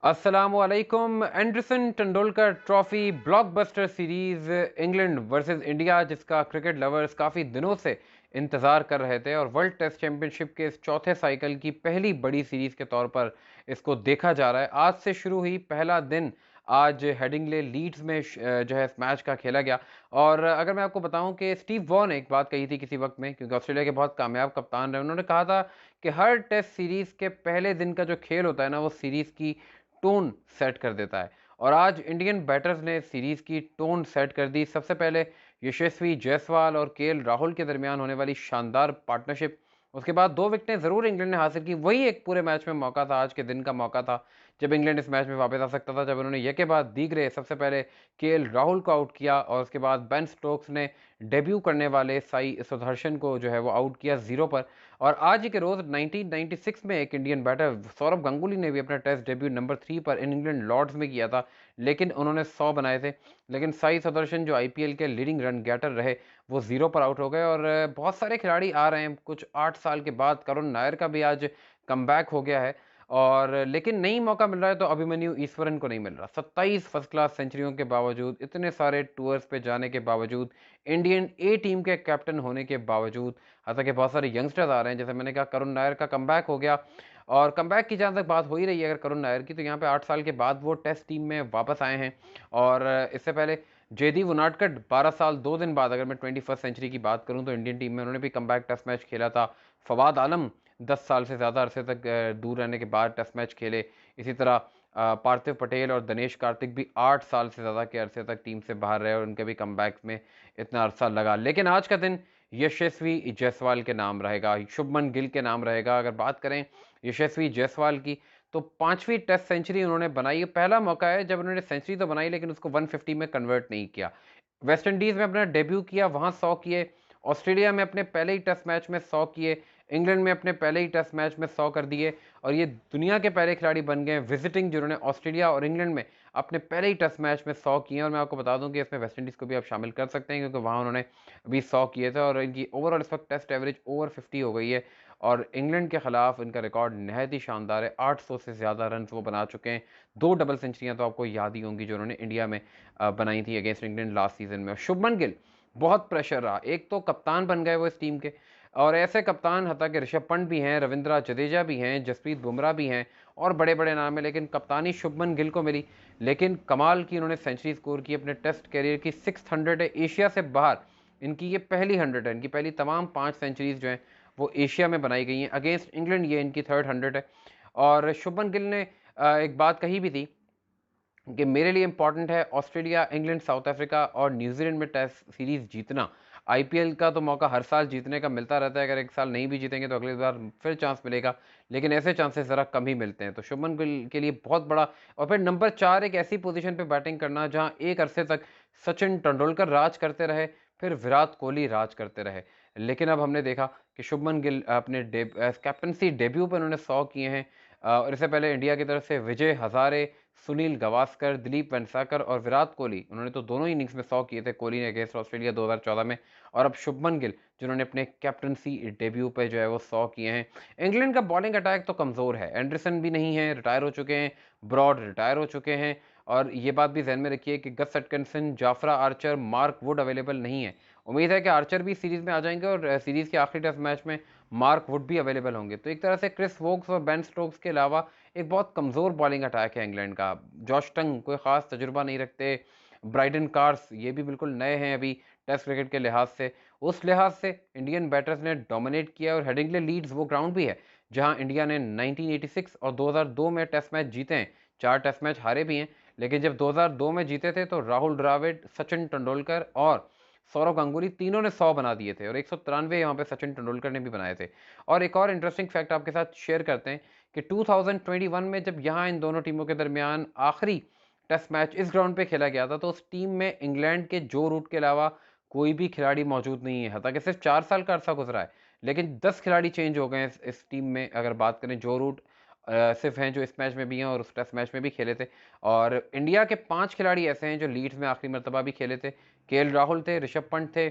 अस्सलामुअलैकुम। Anderson Tendulkar trophy blockbuster series England versus India, जिसका cricket lovers काफ़ी दिनों से इंतज़ार कर रहे थे और वर्ल्ड टेस्ट चैंपियनशिप के इस चौथे साइकिल की पहली बड़ी सीरीज़ के तौर पर इसको देखा जा रहा है। आज से शुरू हुई, पहला दिन आज हेडिंगले लीड्स में जो है इस मैच का खेला गया। और अगर मैं आपको बताऊं कि स्टीव वॉ ने एक बात कही थी किसी वक्त में, क्योंकि ऑस्ट्रेलिया के बहुत कामयाब कप्तान रहे, उन्होंने कहा था कि हर टेस्ट सीरीज़ के पहले दिन का जो खेल होता है ना, वो सीरीज़ की टोन सेट कर देता है। और आज इंडियन बैटर्स ने सीरीज की टोन सेट कर दी। सबसे पहले यशस्वी जायसवाल और केएल राहुल के दरमियान होने वाली शानदार पार्टनरशिप, उसके बाद 2 विकेटें ज़रूर इंग्लैंड ने हासिल की। वही एक पूरे मैच में मौका था, आज के दिन का मौका था जब इंग्लैंड इस मैच में वापस आ सकता था, जब उन्होंने ये के बाद दीगरे सबसे पहले केएल राहुल को आउट किया और उसके बाद बेन स्टोक्स ने डेब्यू करने वाले साई सुदर्शन को जो है वो आउट किया 0 पर। और आज ही के रोज 1996 में एक इंडियन बैटर सौरभ गंगुली ने भी अपना टेस्ट डेब्यू नंबर 3 पर इन इंग्लैंड लॉर्ड्स में किया था, लेकिन उन्होंने 100 बनाए थे। लेकिन साई सुदर्शन जो आईपीएल के लीडिंग रन गेटर रहे, वो 0 पर आउट हो गए। और बहुत सारे खिलाड़ी आ रहे हैं कुछ 8 साल के बाद। करुण नायर का भी आज कमबैक हो गया है, और लेकिन नहीं मौका मिल रहा है तो अभिमन्यु ईश्वरन को नहीं मिल रहा। 27 फर्स्ट क्लास सेंचुरियों के बावजूद, इतने सारे टूर्स पे जाने के बावजूद, इंडियन ए टीम के कैप्टन होने के बावजूद, हालांकि बहुत सारे यंगस्टर्स आ रहे हैं। जैसे मैंने कहा, करुण नायर का कमबैक हो गया, और कमबैक की जहाँ तक बात हो ही रही है अगर करुण नायर की, तो यहाँ पे 8 साल के बाद वो टेस्ट टीम में वापस आए हैं। और इससे पहले जयदीप उनाडकट 12 साल 2 दिन बाद, अगर मैं 21st सेंचुरी की बात करूं तो इंडियन टीम में उन्होंने भी कमबैक टेस्ट मैच खेला था। फवाद आलम 10 साल से ज़्यादा अरसे तक दूर रहने के बाद टेस्ट मैच खेले। इसी तरह पार्थिव पटेल और दिनेश कार्तिक भी 8 साल से ज़्यादा के अरसे तक टीम से बाहर रहे और उनके भी कमबैक में इतना अरसा लगा। लेकिन आज का दिन यशस्वी जायसवाल के नाम रहेगा, शुभमन गिल के नाम रहेगा। अगर बात करें यशस्वी जायसवाल की, तो 5वीं टेस्ट सेंचुरी उन्होंने बनाई। पहला मौका है जब उन्होंने सेंचुरी तो बनाई, लेकिन उसको 150 में कन्वर्ट नहीं किया। वेस्ट इंडीज़ में अपना डेब्यू किया, वहाँ 100 किए। ऑस्ट्रेलिया में अपने पहले ही टेस्ट मैच में 100 किए। इंग्लैंड में अपने पहले ही टेस्ट मैच में 100 कर दिए। और ये दुनिया के पहले खिलाड़ी बन गए विजिटिंग, जिन्होंने ऑस्ट्रेलिया और इंग्लैंड में अपने पहले ही टेस्ट मैच में 100 किए। और मैं आपको बता दूं कि इसमें वेस्ट इंडीज़ को भी आप शामिल कर सकते हैं, क्योंकि वहाँ उन्होंने भी 100 किए थे और इनकी ओवरऑल इस वक्त टेस्ट एवरेज ओवर 50 हो गई है। और इंग्लैंड के खिलाफ इनका रिकॉर्ड नहायत ही शानदार है, 800 से ज़्यादा रन वो बना चुके हैं। 2 डबल सेंचुरियाँ तो आपको याद ही होंगी जो उन्होंने इंडिया में बनाई थी अगेंस्ट इंग्लैंड लास्ट सीजन में। शुभमन गिल, बहुत प्रेशर रहा, एक तो कप्तान बन गए वो इस टीम के, और ऐसे कप्तान हालांकि ऋषभ पंत भी हैं, रविंद्र जडेजा भी हैं, जसप्रीत बुमराह भी हैं और बड़े बड़े नाम हैं, लेकिन कप्तानी शुभमन गिल को मिली। लेकिन कमाल की उन्होंने सेंचुरी स्कोर की, अपने टेस्ट कैरियर की 600 है, एशिया से बाहर इनकी ये पहली 100 है। इनकी पहली तमाम 5 सेंचुरीज जो हैं वो एशिया में बनाई गई हैं। अगेंस्ट इंग्लैंड ये इनकी 3rd 100 है। और शुभमन गिल ने एक बात कही भी थी कि मेरे लिए इंपॉर्टेंट है ऑस्ट्रेलिया, इंग्लैंड, साउथ अफ्रीका और न्यूजीलैंड में टेस्ट सीरीज जीतना। आईपीएल का तो मौका हर साल जीतने का मिलता रहता है, अगर एक साल नहीं भी जीतेंगे तो अगली बार फिर चांस मिलेगा, लेकिन ऐसे चांसेस ज़रा कम ही मिलते हैं। तो शुभमन गिल के लिए बहुत बड़ा। और फिर नंबर 4 एक ऐसी पोजीशन पे बैटिंग करना जहां एक अरसे तक सचिन तेंदुलकर राज करते रहे, फिर विराट कोहली राज करते रहे। लेकिन अब हमने देखा कि शुभमन गिल अपने कैप्टनसी डेब्यू पर उन्होंने 100 किए हैं। और इससे पहले इंडिया की तरफ से विजय हजारे, सुनील गावस्कर, दिलीप वेंगसरकर और विराट कोहली, उन्होंने तो दोनों ही इनिंग्स में 100 किए थे, कोहली ने अगेंस्ट ऑस्ट्रेलिया 2014 में। और अब शुभमन गिल, जिन्होंने अपने कैप्टनसी डेब्यू पे जो है वो 100 किए हैं। इंग्लैंड का बॉलिंग अटैक तो कमज़ोर है, एंडरसन भी नहीं है, रिटायर हो चुके हैं, ब्रॉड रिटायर हो चुके हैं। और ये बात भी जहन में रखिए कि Gus Atkinson, Jofra Archer, Mark Wood available नहीं है। उम्मीद है कि आर्चर भी सीरीज़ में आ जाएंगे और सीरीज़ के आखिरी टेस्ट मैच में मार्क वुड भी अवेलेबल होंगे। तो एक तरह से क्रिस वोक्स और बेन स्टोक्स के अलावा एक बहुत कमज़ोर बॉलिंग अटैक है इंग्लैंड का। जॉश टंग कोई ख़ास तजुर्बा नहीं रखते, ब्राइडन कार्स ये भी बिल्कुल नए हैं अभी टेस्ट क्रिकेट के लिहाज से। उस लिहाज से इंडियन बैटर्स ने डोमिनेट किया। और हेडिंगले लीड्स वो ग्राउंड भी है जहां इंडिया ने 1986 और 2002 में टेस्ट मैच जीते हैं। 4 टेस्ट मैच हारे भी हैं, लेकिन जब 2002 में जीते थे तो राहुल द्राविड, सचिन तेंदुलकर और सौरव गांगुली तीनों ने 100 बना दिए थे, और 193 यहाँ पे सचिन तेंदुलकर ने भी बनाए थे। और एक और इंटरेस्टिंग फैक्ट आपके साथ शेयर करते हैं कि 2021 में जब यहाँ इन दोनों टीमों के दरमियान आखिरी टेस्ट मैच इस ग्राउंड पे खेला गया था, तो उस टीम में इंग्लैंड के जो रूट के अलावा कोई भी खिलाड़ी मौजूद नहीं है। हालांकि सिर्फ 4 साल का अरसा गुजरा है, लेकिन 10 खिलाड़ी चेंज हो गए हैं इस टीम में। अगर बात करें, जो रूट सिर्फ हैं जो इस मैच में भी हैं और उस टेस्ट मैच में भी खेले थे। और इंडिया के 5 खिलाड़ी ऐसे हैं जो लीड्स में आखिरी मरतबा भी खेले थे। केएल राहुल थे, ऋषभ पंत थे,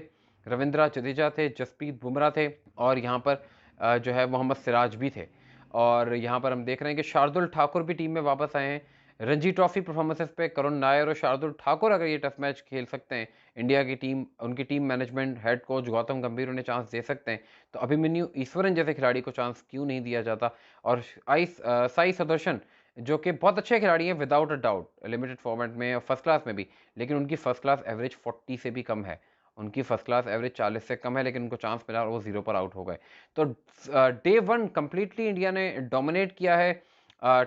रविंद्र जडेजा थे, जसप्रीत बुमराह थे, और यहाँ पर जो है मोहम्मद सिराज भी थे। और यहाँ पर हम देख रहे हैं कि शार्दुल ठाकुर भी टीम में वापस आए हैं। रणजी ट्रॉफी परफॉर्मेंसेस पे करुण नायर और शार्दुल ठाकुर अगर ये टेस्ट मैच खेल सकते हैं, इंडिया की टीम, उनकी team management, head coach Gautam गंभीर उन्हें चांस दे सकते हैं, तो अभिमन्यु ईश्वरन जैसे खिलाड़ी को चांस क्यों नहीं दिया जाता? और साई सुदर्शन जो कि बहुत अच्छे खिलाड़ी हैं without a doubt, limited format में और फर्स्ट क्लास में भी, लेकिन उनकी फर्स्ट क्लास एवरेज 40 से भी कम है। उनकी फर्स्ट क्लास एवरेज 40 से कम है, लेकिन उनको चांस मिला और वो 0 पर आउट हो गए। तो डे 1 कंप्लीटली इंडिया ने डोमिनेट किया है,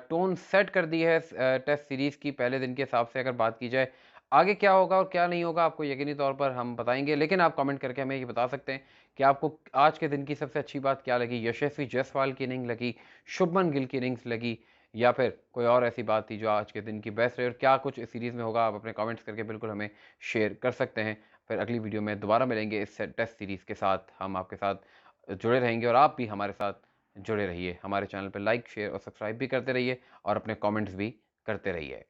टोन सेट कर दी है टेस्ट सीरीज़ की पहले दिन के हिसाब से अगर बात की जाए। आगे क्या होगा और क्या नहीं होगा आपको यकीनी तौर पर हम बताएँगे, लेकिन आप कमेंट करके हमें ये बता सकते हैं कि आपको आज के दिन की सबसे अच्छी बात क्या लगी? यशस्वी जायसवाल की इनिंग लगी, शुभमन गिल की इनिंग्स लगी या फिर कोई और ऐसी बात थी जो आज के दिन की बेस्ट रही और क्या कुछ इस सीरीज़ में होगा? आप अपने कमेंट्स करके बिल्कुल हमें शेयर कर सकते हैं। फिर अगली वीडियो में दोबारा मिलेंगे इस टेस्ट सीरीज़ के साथ। हम आपके साथ जुड़े रहेंगे और आप भी हमारे साथ जुड़े रहिए। हमारे चैनल पे लाइक, शेयर और सब्सक्राइब भी करते रहिए और अपने कमेंट्स भी करते रहिए।